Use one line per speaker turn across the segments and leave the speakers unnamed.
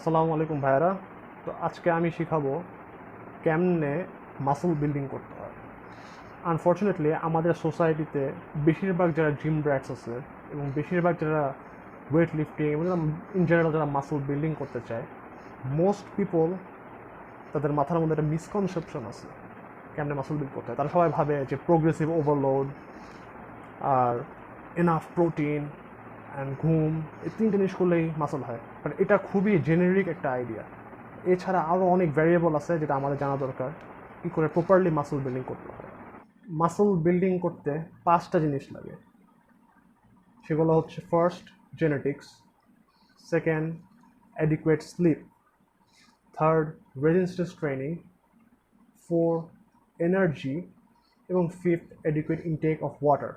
আসসালামু আলাইকুম ভাইয়ারা। তো আজকে আমি শিখাবো কেমনে মাসল বিল্ডিং করতে হয়। আনফর্চুনেটলি আমাদের সোসাইটিতে বেশিরভাগ যারা জিম ব্র্যাটস আছে এবং বেশিরভাগ যারা ওয়েট লিফটিং এবং ইন জেনারেল যারা মাসল বিল্ডিং করতে চায়, মোস্ট পিপল তাদের মাথার মধ্যে একটা মিসকনসেপশন আছে কেমনে মাসল বিল্ড করতে হয়। তারা সবাই ভাবে যে progressive overload R enough protein and ঘুম, এই তিনটে জিনিস করলেই মাসল হয়। বাট এটা খুবই জেনেরিক একটা আইডিয়া। এছাড়া আরও অনেক ভ্যারিয়েবল আছে যেটা আমাদের জানা দরকার কী করে প্রপারলি মাসল বিল্ডিং করতে হয়। মাসল বিল্ডিং করতে 5টা জিনিস লাগে। সেগুলো হচ্ছে first, genetics; second, adequate sleep; third, resistance training; four, energy; এবং fifth, adequate intake of water.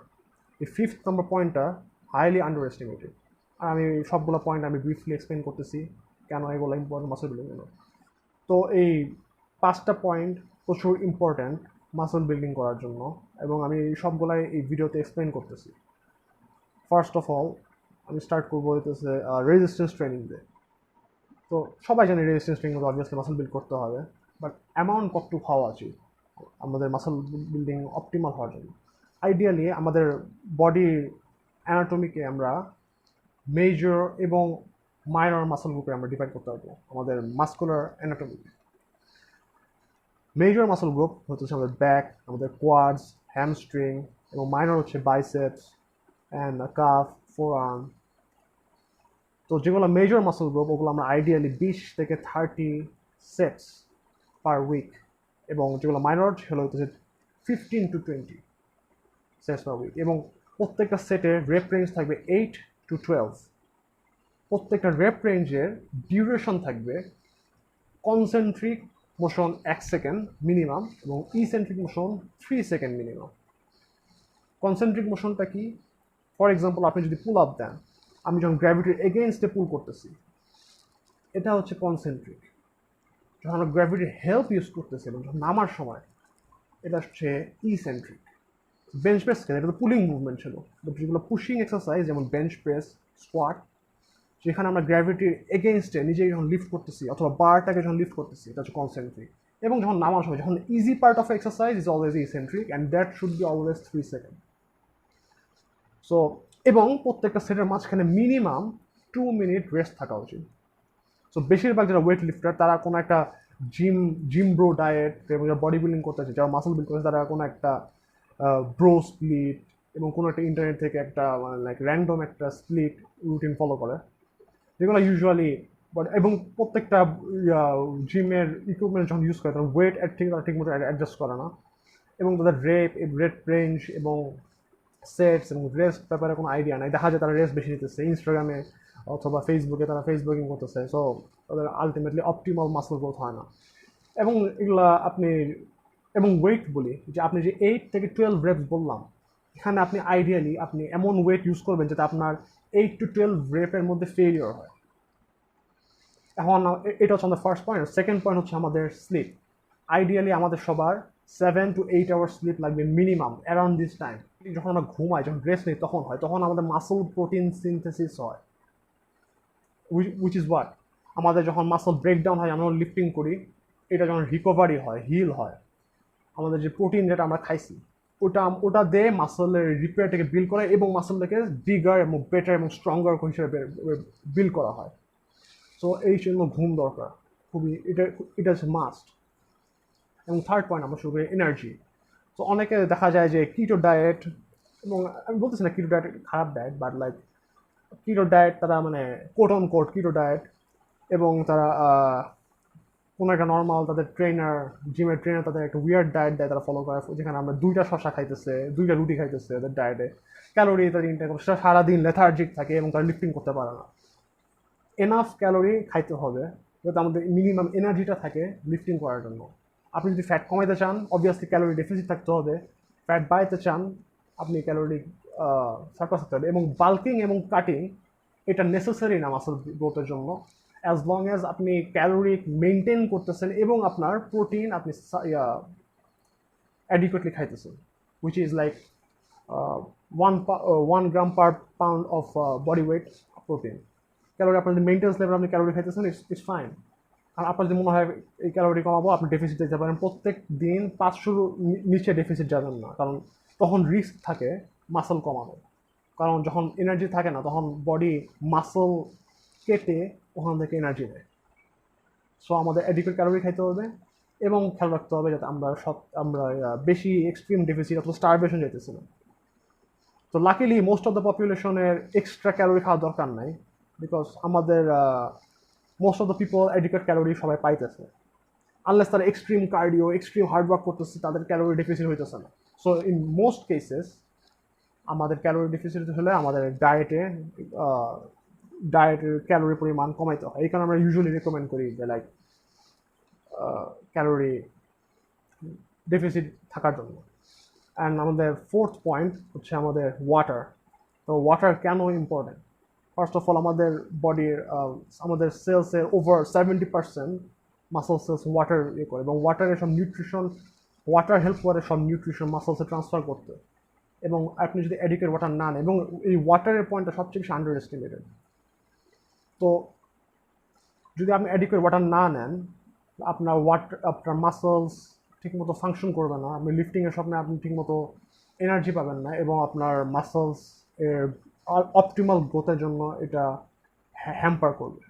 এই ফিফথ নম্বর পয়েন্টটা হাইলি আন্ডার এস্টিমেটেড। আর আমি সবগুলো পয়েন্ট আমি ব্রিফলি এক্সপ্লেন করতেছি কেন এগুলো ইম্পর্টেন্ট মাসল বিল্ডিং জন্য। তো এই 5টা পয়েন্ট প্রচুর ইম্পর্ট্যান্ট মাসল বিল্ডিং করার জন্য, এবং আমি সবগুলাই এই ভিডিওতে এক্সপ্লেন করতেছি। ফার্স্ট অফ অল আমি স্টার্ট করবো হইতেছে রেজিস্ট্যান্স ট্রেনিং দিয়ে। তো সবাই জানে resistance training obviously muscle build করতে হবে, বাট অ্যামাউন্ট কতটুকু হওয়া উচিত আমাদের মাসল বিল্ডিং অপটিমাল হওয়ার জন্য? আইডিয়ালি আমাদের বডির অ্যানাটমিকে আমরা মেজর এবং মাইনর মাসল গ্রুপে আমরা ডিভাইড করতে পারবো আমাদের muscular anatomy. Major muscle group হচ্ছে আমাদের ব্যাক, আমাদের কোয়াডস, হ্যামস্ট্রিং, এবং মাইনর হচ্ছে biceps and calf, four arm. তো যেগুলো মেজর মাসল গ্রুপ ওগুলো আমরা আইডিয়ালি 20 থেকে 30 সেটস পার উইক, এবং যেগুলো মাইনর সেগুলো হচ্ছে 15 to 20 সেটস পার উইক, এবং প্রত্যেকটা সেটের রেপ রেঞ্জ থাকবে 8 to 12। প্রত্যেকটা রেপ রেঞ্জের ডিউরেশন থাকবে কনসেন্ট্রিক মোশন 1 সেকেন্ড মিনিমাম এবং eccentric motion 3 second minimum. Concentric মোশনটা কি? ফর এক্সাম্পল, আপনি যদি পুল আপ দেন, আমি যখন গ্র্যাভিটির এগেইনস্টে পুল করতেছি, এটা হচ্ছে কনসেন্ট্রিক। যখন আমরা গ্র্যাভিটির হেল্প ইউজ করতেছি এবং যখন নামার সময়, এটা হচ্ছে ইসেন্ট্রিক। বেঞ্চ প্রেস কেন, এটা তো পুলিং মুভমেন্ট ছিল, যেগুলো পুশিং এক্সারসাইজ যেমন বেঞ্চ প্রেস, স্কোয়াট, যেখানে আমরা গ্র্যাভিটির এগেইনস্টে নিজেই যখন লিফট করতেছি অথবা বারটাকে যখন লিফট করতেছি, এটা হচ্ছে কনসেন্ট্রিক। এবং যখন নামার সময়, যখন easy part of exercise is always eccentric, and that should be always 3 second. So এবং প্রত্যেকটা সেটের মাঝখানে মিনিমাম 2 মিনিট রেস্ট থাকা উচিত। সো বেশিরভাগ যারা ওয়েট লিফটার তারা কোনো একটা জিম ব্রো ডায়েট এবং যারা বডি বিল্ডিং করতেছে, যারা মাসল বিল্ড করতেছে, তারা কোনো একটা ব্রো স্প্লিট এবং কোনো একটা ইন্টারনেট থেকে একটা লাইক র্যান্ডম একটা স্প্লিট রুটিন ফলো করে, যেগুলো ইউজুয়ালি এবং প্রত্যেকটা জিমের ইকুইপমেন্ট যখন ইউজ করে তখন ওয়েট ঠিক মতো অ্যাডজাস্ট করে না, এবং তাদের রেট রেঞ্জ এবং সেটস এবং রেস্ট ব্যাপারে কোনো আইডিয়া নাই। দেখা যায় তারা রেস্ট বেশি নিতেছে ইনস্টাগ্রামে অথবা ফেসবুকে, তারা ফেসবুকিং করতেছে। সো তাদের আলটিমেটলি অপটিমাল মাসল গ্রোথ হয় না। এবং এগুলা আপনি, এবং ওয়েট বলি যে আপনি যে 8 থেকে 12 রেপস বললাম, এখানে আপনি আইডিয়ালি আপনি এমন ওয়েট ইউজ করবেন যাতে আপনার 8 to 12 রেপের মধ্যে ফেলিওর হয়। এখন এটা হচ্ছে আমাদের ফার্স্ট পয়েন্ট। সেকেন্ড পয়েন্ট হচ্ছে আমাদের স্লিপ। আইডিয়ালি আমাদের সবার 7 to 8 আওয়ার স্লিপ লাগবে মিনিমাম অ্যারাউন্ড দিস টাইম। যখন আমরা ঘুমাই, যখন রেস্ট নিই, তখন আমাদের মাসল প্রোটিন সিনথেসিস হয়, উইচ ইজ হোয়াট, আমাদের যখন মাসল ব্রেকডাউন হয়, আমরা লিফটিং করি, এটা যখন রিকভারি হয়, হিল হয়, আমাদের যে প্রোটিন যেটা আমরা খাইছি ওটা দিয়ে মাসলের রিপেয়ারটাকে বিল্ড করে এবং মাসলটাকে বিগার এবং বেটার এবং স্ট্রঙ্গার হিসেবে বিল্ড করা হয়। সো এই জন্য ঘুম দরকার খুবই, এটা হচ্ছে মাস্ট। এবং থার্ড পয়েন্ট আমরা শুরু করি এনার্জি। তো অনেকে দেখা যায় যে কিটো ডায়েট, এবং আমি বলতেছি না কিটো ডায়েট খারাপ diet, but like keto diet তারা মানে quote on quote keto diet, এবং তারা কোনো একটা নর্মাল তাদের জিমের ট্রেনার তাদের একটা উইয়ার্ড ডায়েট দেয়, তারা ফলো করে, যেখানে আমরা 2টা শশা খাইতেছে, 2টা রুটি খাইতেছে, তাদের ডায়েটে ক্যালোরি তাদের ইনটেক, সেটা সারাদিন লেথার্জিক থাকে এবং তারা লিফটিং করতে পারে না। এনাফ ক্যালোরি খাইতে হবে যাতে আমাদের মিনিমাম এনার্জিটা থাকে লিফটিং করার জন্য। আপনি যদি ফ্যাট কমাইতে চান, অবভিয়াসলি ক্যালোরি ডেফিসিট থাকতে হবে। ফ্যাট বাড়াইতে চান, আপনি ক্যালোরি সার্পাস থাকতে হবে। এবং বাল্কিং এবং কাটিং এটা নেসেসারি না মাসল গ্রোথের জন্য, অ্যাজ লং অ্যাজ আপনি ক্যালোরি মেনটেন করতেছেন এবং আপনার প্রোটিন আপনি অ্যাডিকুয়েটলি খাইতেছেন, which is like 1 gram per pound of body weight protein. Calorie আপনার যদি মেইনটেন্স লেভেল আপনি ক্যালোরি খাইতেছেন, ইটস ফাইন। আর আপনার যদি মনে হয় এই ক্যালোরি কমাবো, আপনি ডেফিসিট যেতে পারেন। প্রত্যেক দিন 500 নিচে ডেফিসিট যাবেন না, কারণ তখন রিস্ক থাকে মাসল কমানো। কারণ যখন এনার্জি থাকে না, তখন বডি মাসল কেটে ওখান থেকে এনার্জি নেয়। সো আমাদের অ্যাডিকুয়েট ক্যালোরি খাইতে হবে এবং খেয়াল রাখতে হবে যাতে আমরা বেশি এক্সট্রিম ডেফিসিট অথবা স্টারভেশন যেতেছি না। তো লাকিলি মোস্ট অফ দ্য পপুলেশনের এক্সট্রা ক্যালোরি খাওয়ার দরকার নাই, বিকজ আমাদের most of the people adequate calorie সবাই পাইতেছে। আনলেস তারা এক্সট্রিম কার্ডিও, এক্সট্রিম হার্ডওয়ার্ক করতেছে, তাদের ক্যালোরি ডেফিসিট হইতেছে না। সো ইন মোস্ট কেসেস আমাদের ক্যালোরি ডেফিসিট হলে আমাদের ডায়েটের ক্যালোরি পরিমাণ কমাইতে হয়। এই কারণে আমরা ইউজুয়ালি রেকমেন্ড করি যে লাইক ক্যালোরি ডেফিসিট থাকার জন্য। অ্যান্ড আমাদের ফোর্থ পয়েন্ট হচ্ছে আমাদের ওয়াটার। তো ওয়াটার কেন ইম্পর্টেন্ট? ফার্স্ট অফ অল আমাদের বডির আমাদের সেলসের ওভার 70% মাসল সেলস ওয়াটার করে, এবং ওয়াটারের সব নিউট্রিশন, ওয়াটার হেল্প করে সব নিউট্রিশন মাসলসে ট্রান্সফার করতে। এবং আপনি যদি অ্যাডিকুয়েট ওয়াটার না নেন, এবং এই ওয়াটারের পয়েন্টটা সবচেয়ে বেশি আন্ডার এস্টিমেটেড। তো যদি আপনি অ্যাডিকুয়েট ওয়াটার না নেন, আপনার মাসলস ঠিকমতো ফাংশন করবে না, আপনি লিফটিংয়ের সময় আপনি ঠিকমতো এনার্জি পাবেন না, এবং আপনার মাসলস এর অপটিমাল গ্রোথের জন্য এটা হ্যাম্পার করবে।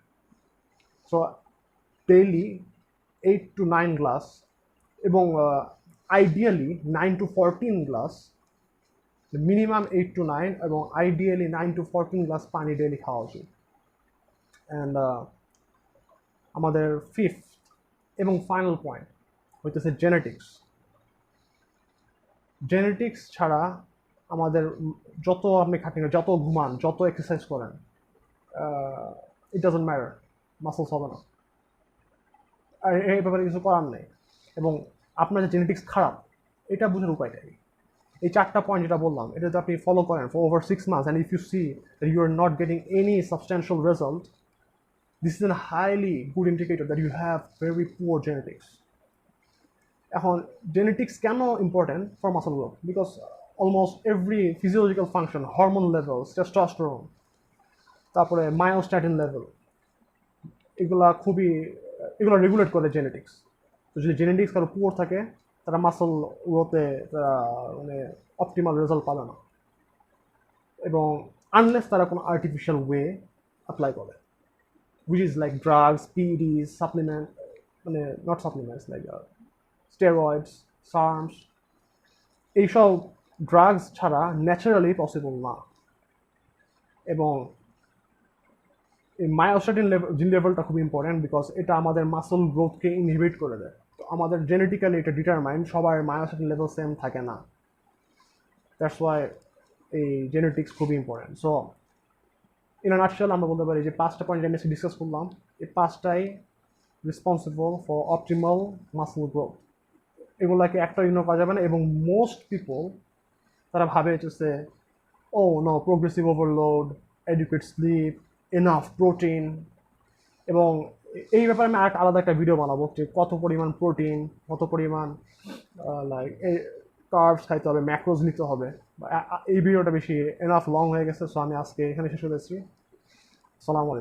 সো ডেইলি 8 to 9 গ্লাস, এবং ideally 9 to 14 glass, minimum 8 to 9, এবং আইডিয়ালি 9 to 14 গ্লাস পানি ডেইলি খাওয়া উচিত। অ্যান্ড আমাদের ফিফথ এবং ফাইনাল পয়েন্ট হইতেছে জেনেটিক্স। জেনেটিক্স ছাড়া আমাদের যত আপনি খাটেন, যত ঘুমান, যত এক্সারসাইজ করেন, ইট ডাজন্ট ম্যাটার, মাসলস হবে না। আর এই ব্যাপারে কিছু করার নেই। এবং আপনার যে জেনেটিক্স খারাপ, এটা বোঝার উপায়টা কি? এই 4টা পয়েন্ট যেটা বললাম, এটা যদি আপনি ফলো করেন for over 6 months, and if you see that you are not getting any substantial result, this is a highly good indicator that you have very poor genetics. এখন জেনেটিক্স কেন important for muscle growth? Because almost every physiological function, hormone level, testosterone, তারপরে মায়োস্ট্যাটিন level, এগুলো regulate করে genetics. তো যদি genetics কারো poor থাকে, তারা মাসল গ্রোথে তারা মানে অপটিমাল রেজাল্ট পাবে না, এবং আনলেস তারা কোনো আর্টিফিশিয়াল ওয়ে অ্যাপ্লাই করে, which is like drugs, PEDs, not supplements, like steroids, SARMs. এইসব ড্রাগস ছাড়া ন্যাচারালি পসিবল না। এবং এই মায়োস্ট্যাটিন লেভেলটা খুব ইম্পর্টেন্ট, বিকজ এটা আমাদের মাসল গ্রোথকে ইনহিবিট করে দেয়। তো আমাদের জেনেটিক্যালি এটা ডিটারমাইন্ড, সবার মায়োস্ট্যাটিন লেভেল সেম থাকে না। দ্যাটস ওয়াই এই জেনেটিক্স খুবই important. So in a nutshell আমরা বলতে পারি যে 5টা পয়েন্ট আমি ডিসকাস করলাম, এই 5টাই responsible for optimal muscle growth. এগুলাকে একটা ইগনোর করা যাবে না। এবং মোস্ট পিপল তারা ভাবে হচ্ছে, oh no, progressive overload, adequate sleep, enough protein. এবং এই ব্যাপারে আমি আলাদা একটা ভিডিও বানাবো, যে কত পরিমাণ প্রোটিন, কত পরিমাণ লাইক কার্বস খাইতে হবে, ম্যাক্রোজ নিতে হবে। এই ভিডিওটা বেশি এনাফ লং হয়ে গেছে, সো আমি আজকে এখানে শেষ করেছি। আসসালামু আলাইকুম।